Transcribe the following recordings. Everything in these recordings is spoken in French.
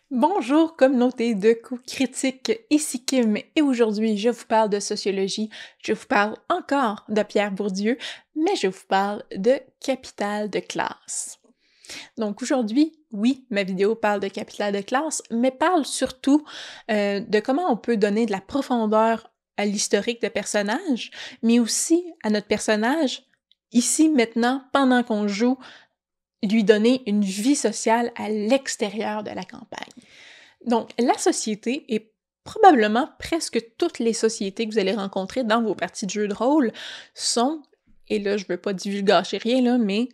Bonjour communauté de coups critiques, ici Kim et aujourd'hui je vous parle de sociologie, je vous parle encore de Pierre Bourdieu, mais je vous parle de capital de classe. Donc aujourd'hui, oui, ma vidéo parle de capital de classe, mais parle surtout de comment on peut donner de la profondeur à l'historique de personnages, mais aussi à notre personnage, ici, maintenant, pendant qu'on joue, lui donner une vie sociale à l'extérieur de la campagne. Donc, la société et probablement presque toutes les sociétés que vous allez rencontrer dans vos parties de jeux de rôle sont, et là je veux pas divulgacher rien là, mais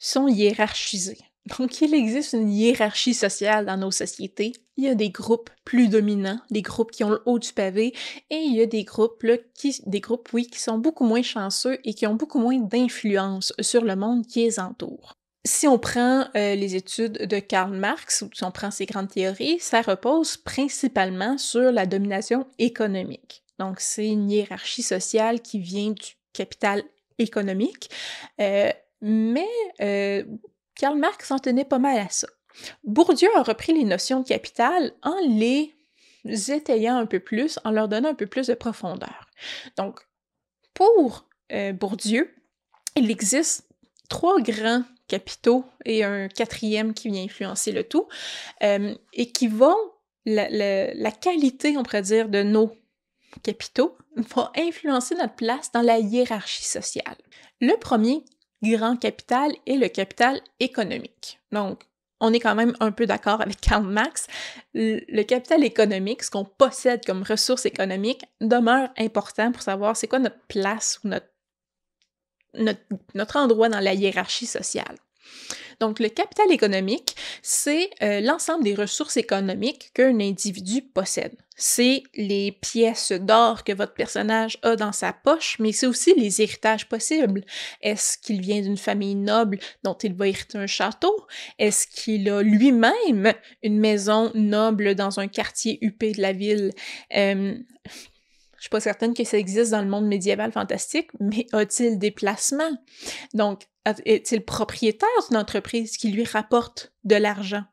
sont hiérarchisées. Donc, il existe une hiérarchie sociale dans nos sociétés. Il y a des groupes plus dominants, des groupes qui ont le haut du pavé, et il y a des groupes, oui, qui sont beaucoup moins chanceux et qui ont beaucoup moins d'influence sur le monde qui les entoure. Si on prend les études de Karl Marx, ou si on prend ses grandes théories, ça repose principalement sur la domination économique. Donc, c'est une hiérarchie sociale qui vient du capital économique, mais Karl Marx en tenait pas mal à ça. Bourdieu a repris les notions de capital en les étayant un peu plus, en leur donnant un peu plus de profondeur. Donc, pour Bourdieu, il existe 3 grands capitaux et un 4e qui vient influencer le tout, et qui vont, la qualité, on pourrait dire, de nos capitaux va influencer notre place dans la hiérarchie sociale. Le premier grand capital est le capital économique. Donc, on est quand même un peu d'accord avec Karl Marx. Le capital économique, ce qu'on possède comme ressources économiques, demeure important pour savoir c'est quoi notre place ou notre endroit dans la hiérarchie sociale. Donc, le capital économique, c'est l'ensemble des ressources économiques qu'un individu possède. C'est les pièces d'or que votre personnage a dans sa poche, mais c'est aussi les héritages possibles. Est-ce qu'il vient d'une famille noble dont il va hériter un château? Est-ce qu'il a lui-même une maison noble dans un quartier huppé de la ville? Je suis pas certaine que ça existe dans le monde médiéval fantastique, mais a-t-il des placements? Donc, est-il propriétaire d'une entreprise qui lui rapporte de l'argent?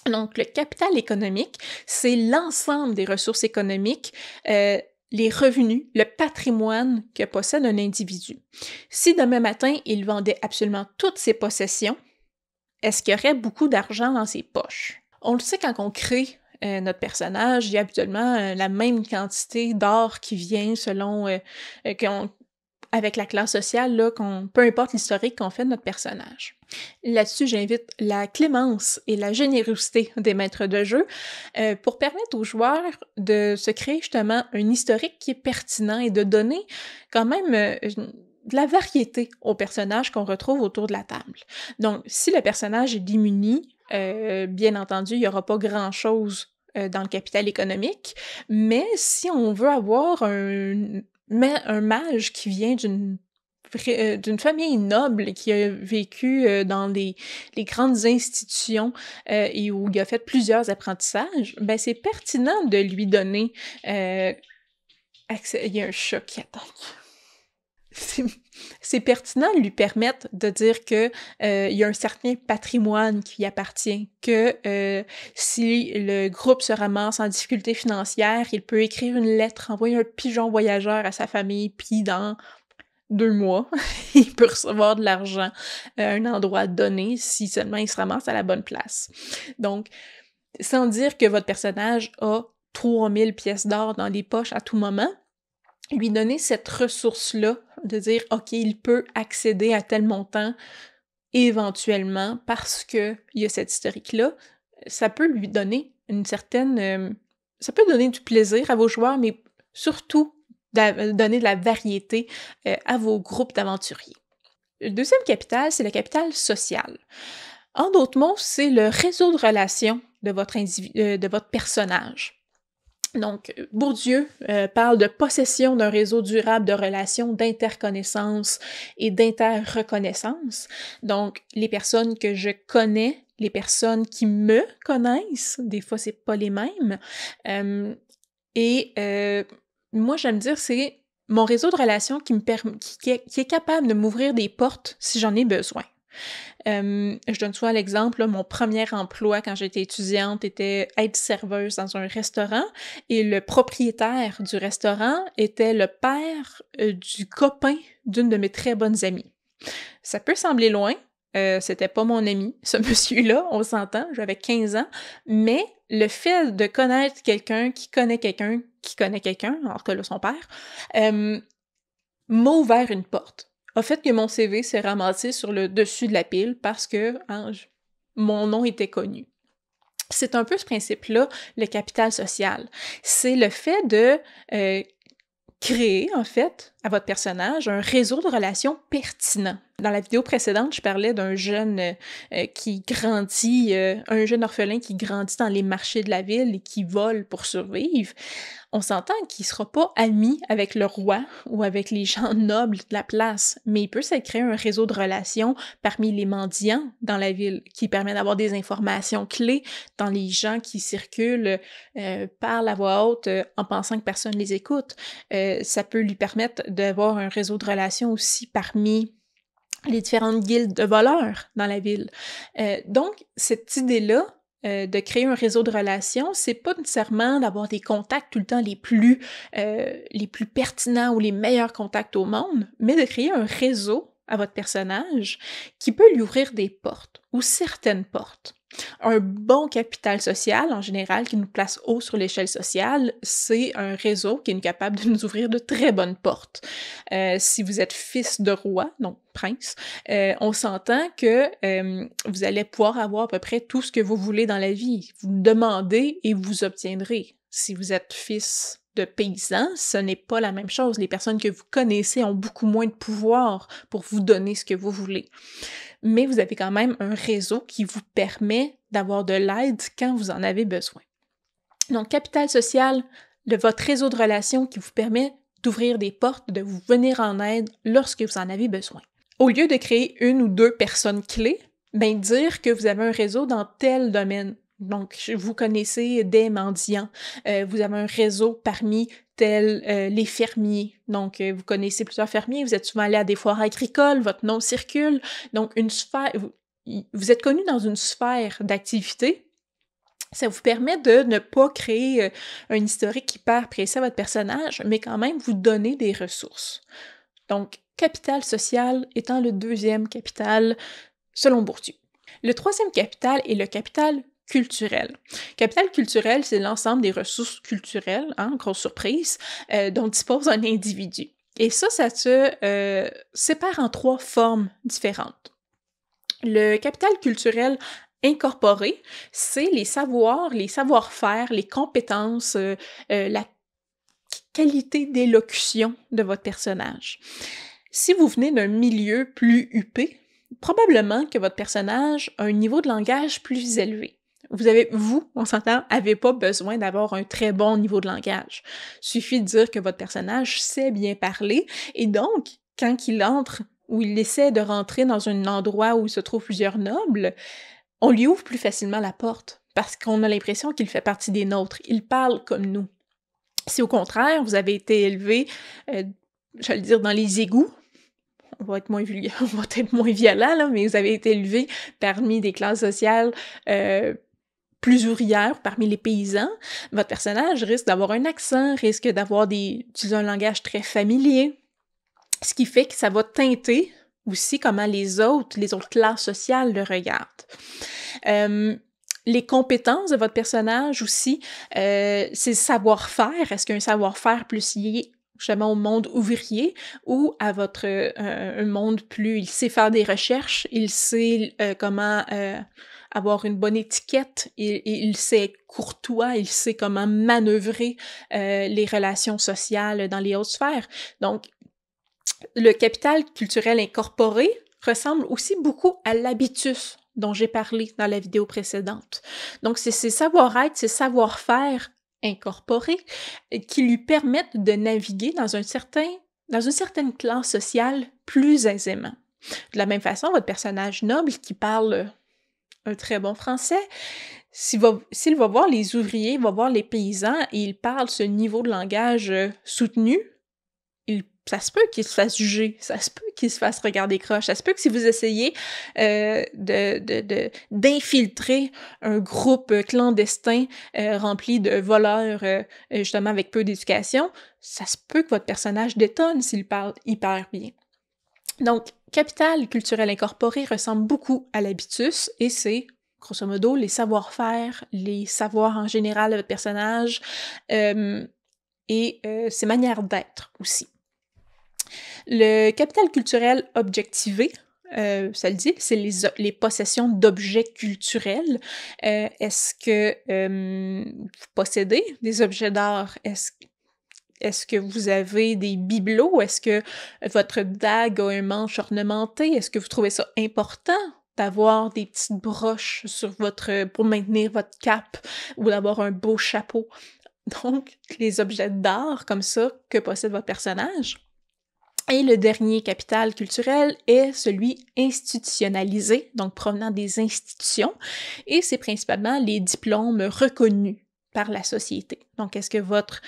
Donc, le capital économique, c'est l'ensemble des ressources économiques, les revenus, le patrimoine que possède un individu. Si demain matin, il vendait absolument toutes ses possessions, est-ce qu'il y aurait beaucoup d'argent dans ses poches? On le sait quand on crée notre personnage, il y a habituellement la même quantité d'or qui vient selon avec la classe sociale, là, peu importe l'historique qu'on fait de notre personnage. Là-dessus, j'invite la clémence et la générosité des maîtres de jeu pour permettre aux joueurs de se créer justement un historique qui est pertinent et de donner quand même de la variété aux personnages qu'on retrouve autour de la table. Donc, si le personnage est démuni, bien entendu, il n'y aura pas grand-chose dans le capital économique, mais si on veut avoir un mage qui vient d'une famille noble qui a vécu dans les grandes institutions et où il a fait plusieurs apprentissages, ben c'est pertinent de lui donner accès. Il y a un chat qui attaque. C'est pertinent de lui permettre de dire que il y a un certain patrimoine qui lui appartient, que si le groupe se ramasse en difficulté financière, il peut écrire une lettre, envoyer un pigeon voyageur à sa famille, puis dans 2 mois, il peut recevoir de l'argent à un endroit donné si seulement il se ramasse à la bonne place. Donc, sans dire que votre personnage a 3000 pièces d'or dans les poches à tout moment, lui donner cette ressource-là, de dire, OK, il peut accéder à tel montant éventuellement parce qu'il y a cette historique-là, ça peut lui donner une certaine... ça peut donner du plaisir à vos joueurs, mais surtout donner de la variété à vos groupes d'aventuriers. Le deuxième capital, c'est le capital social. En d'autres mots, c'est le réseau de relations de votre personnage. Donc, Bourdieu parle de possession d'un réseau durable de relations, d'interconnaissance et d'interreconnaissance. Donc, les personnes que je connais, les personnes qui me connaissent, des fois, c'est pas les mêmes. Moi, j'aime dire, c'est mon réseau de relations qui est capable de m'ouvrir des portes si j'en ai besoin. Je donne souvent l'exemple, là, mon premier emploi quand j'étais étudiante était être serveuse dans un restaurant et le propriétaire du restaurant était le père, du copain d'une de mes très bonnes amies. Ça peut sembler loin, c'était pas mon ami, ce monsieur-là, on s'entend, j'avais 15 ans, mais le fait de connaître quelqu'un qui connaît quelqu'un qui connaît quelqu'un, alors que là, son père, m'a ouvert une porte. A fait que mon CV s'est ramassé sur le dessus de la pile parce que hein, mon nom était connu. C'est un peu ce principe-là, le capital social. C'est le fait de créer, en fait, à votre personnage, un réseau de relations pertinent. Dans la vidéo précédente, je parlais d'un jeune qui grandit, un jeune orphelin qui grandit dans les marchés de la ville et qui vole pour survivre. On s'entend qu'il ne sera pas ami avec le roi ou avec les gens nobles de la place, mais il peut se créer un réseau de relations parmi les mendiants dans la ville qui permet d'avoir des informations clés dans les gens qui circulent, parlent à voix haute en pensant que personne ne les écoute. Ça peut lui permettre d'avoir un réseau de relations aussi parmi les différentes guildes de voleurs dans la ville. Donc, cette idée-là, de créer un réseau de relations, c'est pas nécessairement d'avoir des contacts tout le temps les plus pertinents ou les meilleurs contacts au monde, mais de créer un réseau à votre personnage qui peut lui ouvrir des portes ou certaines portes. Un bon capital social, en général, qui nous place haut sur l'échelle sociale, c'est un réseau qui est capable de nous ouvrir de très bonnes portes. Si vous êtes fils de roi, donc prince, on s'entend que vous allez pouvoir avoir à peu près tout ce que vous voulez dans la vie. Vous demandez et vous obtiendrez. Si vous êtes fils de paysans, ce n'est pas la même chose. Les personnes que vous connaissez ont beaucoup moins de pouvoir pour vous donner ce que vous voulez. Mais vous avez quand même un réseau qui vous permet d'avoir de l'aide quand vous en avez besoin. Donc, capital social, de votre réseau de relations qui vous permet d'ouvrir des portes, de vous venir en aide lorsque vous en avez besoin. Au lieu de créer une ou deux personnes clés, ben dire que vous avez un réseau dans tel domaine. Donc, vous connaissez des mendiants, vous avez un réseau parmi les fermiers. Donc, vous connaissez plusieurs fermiers, vous êtes souvent allé à des foires agricoles, votre nom circule. Donc, une sphère, vous êtes connu dans une sphère d'activité. Ça vous permet de ne pas créer un historique hyper précis à votre personnage, mais quand même vous donner des ressources. Donc, capital social étant le deuxième capital selon Bourdieu. Le troisième capital est le capital culturel. Capital culturel, c'est l'ensemble des ressources culturelles, grosse surprise, dont dispose un individu. Et ça se sépare en trois formes différentes. Le capital culturel incorporé, c'est les savoirs, les savoir-faire, les compétences, la qualité d'élocution de votre personnage. Si vous venez d'un milieu plus huppé, probablement que votre personnage a un niveau de langage plus élevé. On s'entend, avez pas besoin d'avoir un très bon niveau de langage. Suffit de dire que votre personnage sait bien parler et donc, quand il entre ou il essaie de rentrer dans un endroit où il se trouve plusieurs nobles, on lui ouvre plus facilement la porte parce qu'on a l'impression qu'il fait partie des nôtres. Il parle comme nous. Si au contraire, vous avez été élevé, j'allais dire, dans les égouts, on va être moins violent, là, mais vous avez été élevé parmi des classes sociales plus ouvrières, parmi les paysans, votre personnage risque d'avoir un accent, risque d'utiliser un langage très familier, ce qui fait que ça va teinter aussi comment les autres classes sociales le regardent. Les compétences de votre personnage aussi, c'est le savoir-faire. Est-ce qu'il y a un savoir-faire plus lié justement au monde ouvrier ou à un monde plus... Il sait faire des recherches, il sait comment avoir une bonne étiquette, il sait être courtois, il sait comment manœuvrer les relations sociales dans les hautes sphères. Donc, le capital culturel incorporé ressemble aussi beaucoup à l'habitus dont j'ai parlé dans la vidéo précédente. Donc, c'est ces savoir-être, ces savoir-faire incorporés qui lui permettent de naviguer dans une certaine classe sociale plus aisément. De la même façon, votre personnage noble qui parle un très bon français, s'il va voir les ouvriers, il va voir les paysans et il parle ce niveau de langage soutenu, il ça se peut qu'il se fasse juger, ça se peut qu'il se fasse regarder croche, ça se peut que si vous essayez d'infiltrer un groupe clandestin rempli de voleurs, justement avec peu d'éducation, ça se peut que votre personnage détonne s'il parle hyper bien. Donc, Capital culturel incorporé ressemble beaucoup à l'habitus et c'est, grosso modo, les savoir-faire, les savoirs en général de votre personnage et ses manières d'être aussi. Le capital culturel objectivé, ça le dit, c'est les possessions d'objets culturels. Est-ce que vous possédez des objets d'art? Est-ce que vous avez des bibelots? Est-ce que votre dague a un manche ornementé? Est-ce que vous trouvez ça important d'avoir des petites broches sur pour maintenir votre cape ou d'avoir un beau chapeau? Donc, les objets d'art comme ça que possède votre personnage. Et le dernier capital culturel est celui institutionnalisé, donc provenant des institutions, et c'est principalement les diplômes reconnus par la société. Donc, est-ce que votre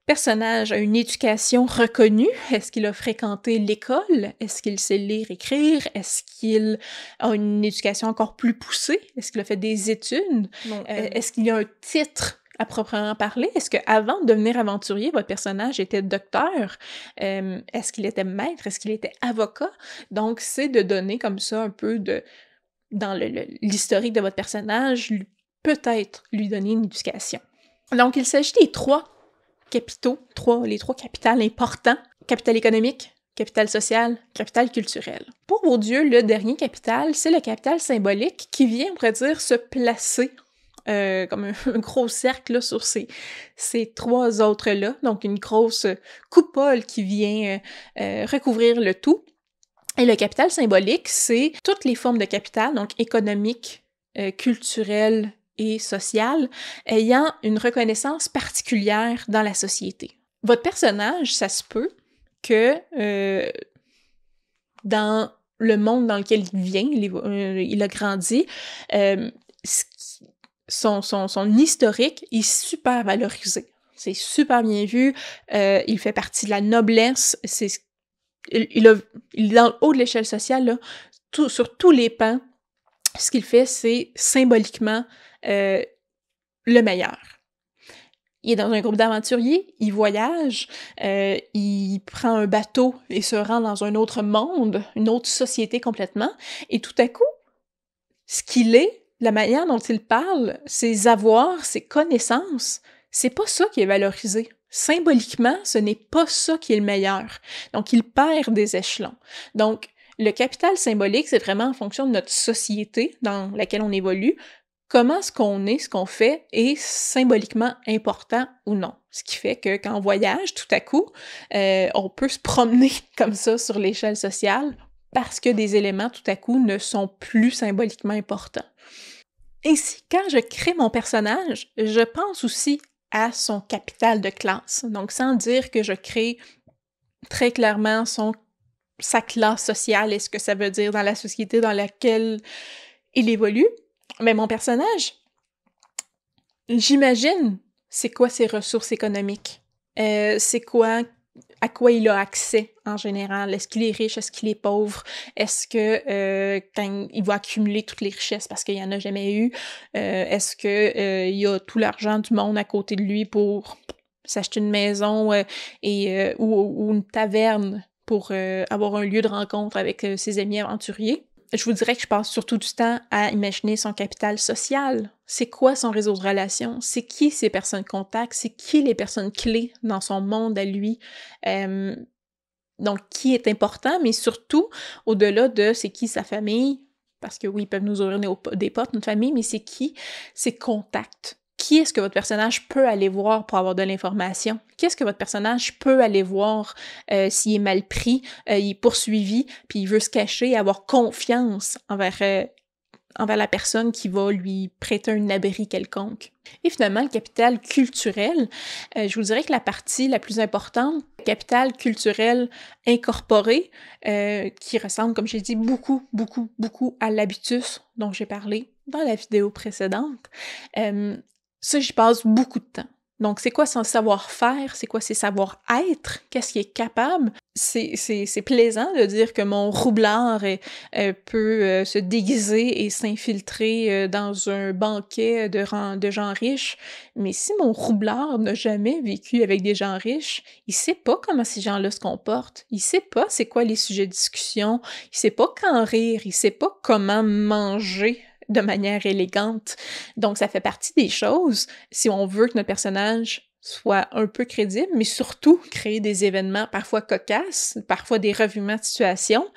personnage a une éducation reconnue? Est-ce qu'il a fréquenté l'école? Est-ce qu'il sait lire, écrire? Est-ce qu'il a une éducation encore plus poussée? Est-ce qu'il a fait des études? Est-ce qu'il y a un titre à proprement parler? Est-ce qu'avant de devenir aventurier, votre personnage était docteur? Est-ce qu'il était maître? Est-ce qu'il était avocat? Donc, c'est de donner comme ça un peu dans l'historique de votre personnage, peut-être lui donner une éducation. Donc, il s'agit des trois capitaux, les trois capitales importants: capital économique, capital social, capital culturel. Pour Bourdieu, le dernier capital, c'est le capital symbolique qui vient, on pourrait dire, se placer comme un gros cercle là, sur ces trois autres-là, donc une grosse coupole qui vient recouvrir le tout. Et le capital symbolique, c'est toutes les formes de capital, donc économique, culturel et social, ayant une reconnaissance particulière dans la société. Votre personnage, ça se peut que dans le monde dans lequel il vient, il a grandi, son historique est super valorisé. C'est super bien vu, il fait partie de la noblesse, il est dans le haut de l'échelle sociale, là, sur tous les pans. Ce qu'il fait, c'est symboliquement le meilleur. Il est dans un groupe d'aventuriers, il voyage, il prend un bateau et se rend dans un autre monde, une autre société complètement, et tout à coup, ce qu'il est, la manière dont il parle, ses avoirs, ses connaissances, c'est pas ça qui est valorisé. Symboliquement, ce n'est pas ça qui est le meilleur. Donc, il perd des échelons. Donc, le capital symbolique, c'est vraiment en fonction de notre société dans laquelle on évolue, comment ce qu'on est, ce qu'on fait est symboliquement important ou non. Ce qui fait que quand on voyage, tout à coup, on peut se promener comme ça sur l'échelle sociale parce que des éléments, tout à coup, ne sont plus symboliquement importants. Ainsi, quand je crée mon personnage, je pense aussi à son capital de classe. Donc, sans dire que je crée très clairement sa classe sociale et ce que ça veut dire dans la société dans laquelle il évolue, mais mon personnage, j'imagine c'est quoi ses ressources économiques, à quoi il a accès en général. Est-ce qu'il est riche? Est-ce qu'il est pauvre? Est-ce que quand il va accumuler toutes les richesses parce qu'il n'y en a jamais eu? Est-ce qu'il y a tout l'argent du monde à côté de lui pour s'acheter une maison ou une taverne pour avoir un lieu de rencontre avec ses amis aventuriers? Je vous dirais que je passe surtout du temps à imaginer son capital social. C'est quoi son réseau de relations? C'est qui ses personnes contacts? C'est qui les personnes clés dans son monde à lui? Donc, qui est important, mais surtout, au-delà de c'est qui sa famille, parce que oui, ils peuvent nous ouvrir des portes, notre famille, mais c'est qui ses contacts? Qui est-ce que votre personnage peut aller voir pour avoir de l'information? Qu'est-ce que votre personnage peut aller voir s'il est mal pris, il est poursuivi, puis il veut se cacher et avoir confiance envers la personne qui va lui prêter un abri quelconque? Et finalement, le capital culturel, je vous dirais que la partie la plus importante, le capital culturel incorporé, qui ressemble, comme j'ai dit, beaucoup, beaucoup, beaucoup à l'habitus dont j'ai parlé dans la vidéo précédente, ça, j'y passe beaucoup de temps. Donc, c'est quoi son savoir-faire? C'est quoi ses savoir-être? Qu'est-ce qu'il est capable? C'est plaisant de dire que mon roublard peut se déguiser et s'infiltrer dans un banquet de gens riches. Mais si mon roublard n'a jamais vécu avec des gens riches, il sait pas comment ces gens-là se comportent. Il sait pas c'est quoi les sujets de discussion. Il sait pas quand rire. Il sait pas comment manger de manière élégante. Donc, ça fait partie des choses, si on veut que notre personnage soit un peu crédible, mais surtout créer des événements parfois cocasses, parfois des revirements de situation.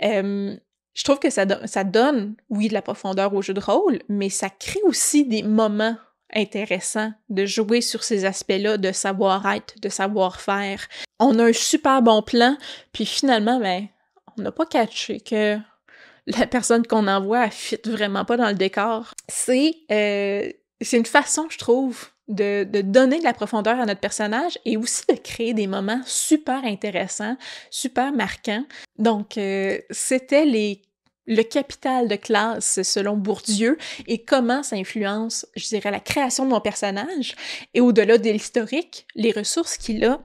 Je trouve que ça donne, oui, de la profondeur au jeu de rôle, mais ça crée aussi des moments intéressants de jouer sur ces aspects-là de savoir-être, de savoir-faire. On a un super bon plan, puis finalement, ben, on n'a pas catché que la personne qu'on envoie, elle fit vraiment pas dans le décor. C'est une façon, je trouve, de donner de la profondeur à notre personnage et aussi de créer des moments super intéressants, super marquants. Donc, c'était le capital de classe selon Bourdieu et comment ça influence, je dirais, la création de mon personnage et au-delà de l'historique, les ressources qu'il a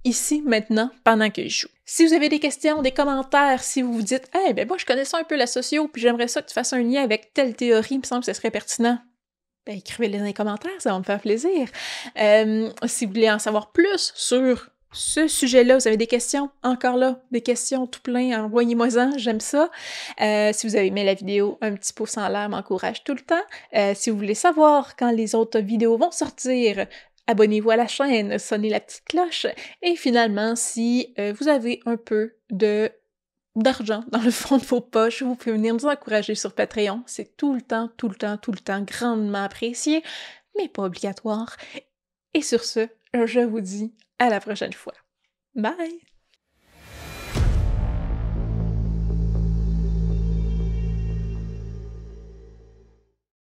ici, maintenant, pendant que je joue. Si vous avez des questions, des commentaires, si vous vous dites « Hey, ben moi, je connais ça un peu la socio, puis j'aimerais ça que tu fasses un lien avec telle théorie, il me semble que ce serait pertinent. » Ben, écrivez-les dans les commentaires, ça va me faire plaisir. Si vous voulez en savoir plus sur ce sujet-là, vous avez des questions, encore là, des questions tout plein, envoyez-moi-en, j'aime ça. Si vous avez aimé la vidéo, un petit pouce en l'air m'encourage tout le temps. Si vous voulez savoir quand les autres vidéos vont sortir, abonnez-vous à la chaîne, sonnez la petite cloche. Et finalement, si vous avez un peu d'argent dans le fond de vos poches, vous pouvez venir nous encourager sur Patreon. C'est tout le temps grandement apprécié, mais pas obligatoire. Et sur ce, je vous dis à la prochaine fois. Bye!